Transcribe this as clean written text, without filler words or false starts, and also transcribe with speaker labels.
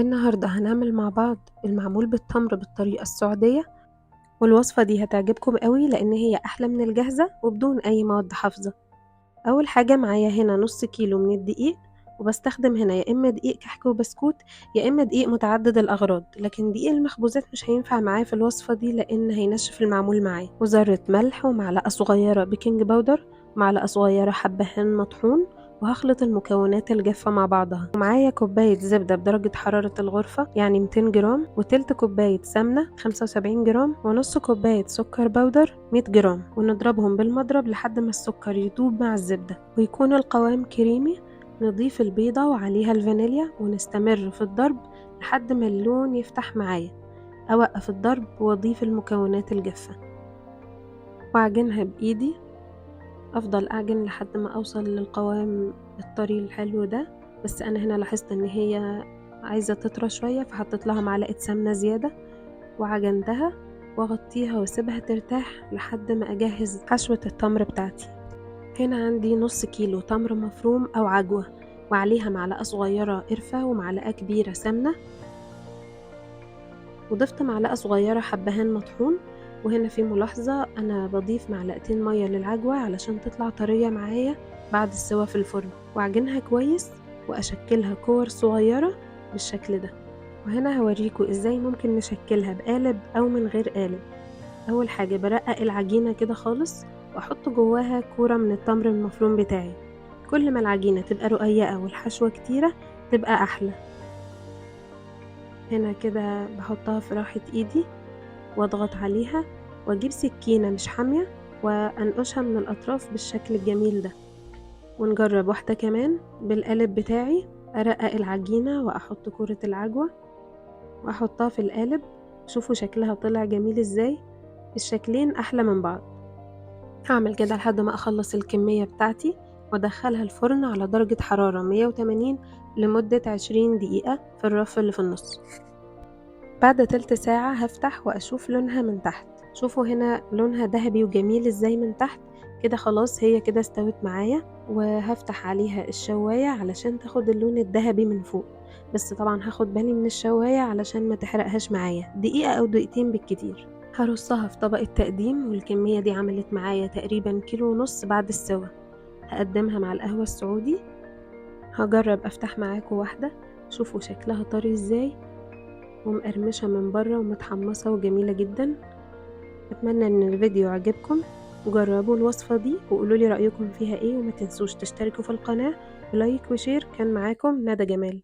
Speaker 1: النهاردة هنعمل مع بعض المعمول بالتمر بالطريقة السعودية، والوصفة دي هتعجبكم قوي لأن هي أحلى من الجاهزة وبدون أي مواد حافظة. أول حاجة معايا هنا نص كيلو من الدقيق، وبستخدم هنا يا إما دقيق كحك وبسكوت يا إما دقيق متعدد الأغراض، لكن دقيق المخبوزات مش هينفع معايا في الوصفة دي لأن هينشف المعمول معايا، وذرة ملح ومعلقة صغيرة بيكنج باودر ومعلقة صغيرة حبهان مطحون، وهخلط المكونات الجافة مع بعضها. ومعايا كوباية زبدة بدرجة حرارة الغرفة يعني 200 جرام، وتلت كوباية سمنة 75 جرام، ونص كوباية سكر بودر 100 جرام، ونضربهم بالمضرب لحد ما السكر يدوب مع الزبدة ويكون القوام كريمي. نضيف البيضة وعليها الفانيليا ونستمر في الضرب لحد ما اللون يفتح معايا. أوقف الضرب وأضيف المكونات الجافة وأعجنها بإيدي. أفضل أعجن لحد ما أوصل للقوام الطري الحلو ده، بس أنا هنا لاحظت إن هي عايزة تطرى شوية فحطيت لها معلقة سمنة زيادة وعجنتها، وأغطيها وأسيبها ترتاح لحد ما أجهز حشوة التمر بتاعتي. هنا عندي نص كيلو تمر مفروم أو عجوة، وعليها معلقة صغيرة قرفة ومعلقة كبيرة سمنة، وضفت معلقة صغيرة حبهان مطحون. وهنا في ملاحظة، أنا بضيف معلقتين مية للعجوة علشان تطلع طرية معايا بعد السوا في الفرن، وأعجنها كويس وأشكلها كور صغيرة بالشكل ده. وهنا هوريكم إزاي ممكن نشكلها بقالب أو من غير قالب. أول حاجة برقق العجينة كده خالص وأحط جواها كورة من التمر المفروم بتاعي. كل ما العجينة تبقى رقيقة والحشوة كتيرة تبقى أحلى. هنا كده بحطها في راحة إيدي واضغط عليها واجيب سكينة مش حامية وانقشها من الاطراف بالشكل الجميل ده. ونجرب واحدة كمان بالقالب بتاعي. ارقق العجينة واحط كرة العجوة واحطها في القالب. شوفوا شكلها طلع جميل ازاي، الشكلين احلى من بعض. هعمل كده لحد ما اخلص الكمية بتاعتي وادخلها الفرن على درجة حرارة 180 لمدة 20 دقيقة في الرف اللي في النص. بعد تلت ساعة هفتح وأشوف لونها من تحت. شوفوا هنا لونها ذهبي وجميل ازاي من تحت كده. خلاص هي كده استوت معايا، وهفتح عليها الشواية علشان تاخد اللون الذهبي من فوق. بس طبعا هاخد بالي من الشواية علشان ما تحرقهاش معايا، دقيقة أو دقيقتين بالكتير. هرصها في طبق التقديم، والكمية دي عملت معايا تقريبا كيلو ونص بعد السوا. هقدمها مع القهوة السعودي. هجرب أفتح معاكم واحدة. شوفوا شكلها طري ازاي ومقرمشة من بره ومتحمصة وجميلة جدا. أتمنى إن الفيديو عجبكم، وجربوا الوصفة دي وقولولي رأيكم فيها ايه، وما تنسوش تشتركوا في القناة ولايك وشير. كان معاكم ندى جمال.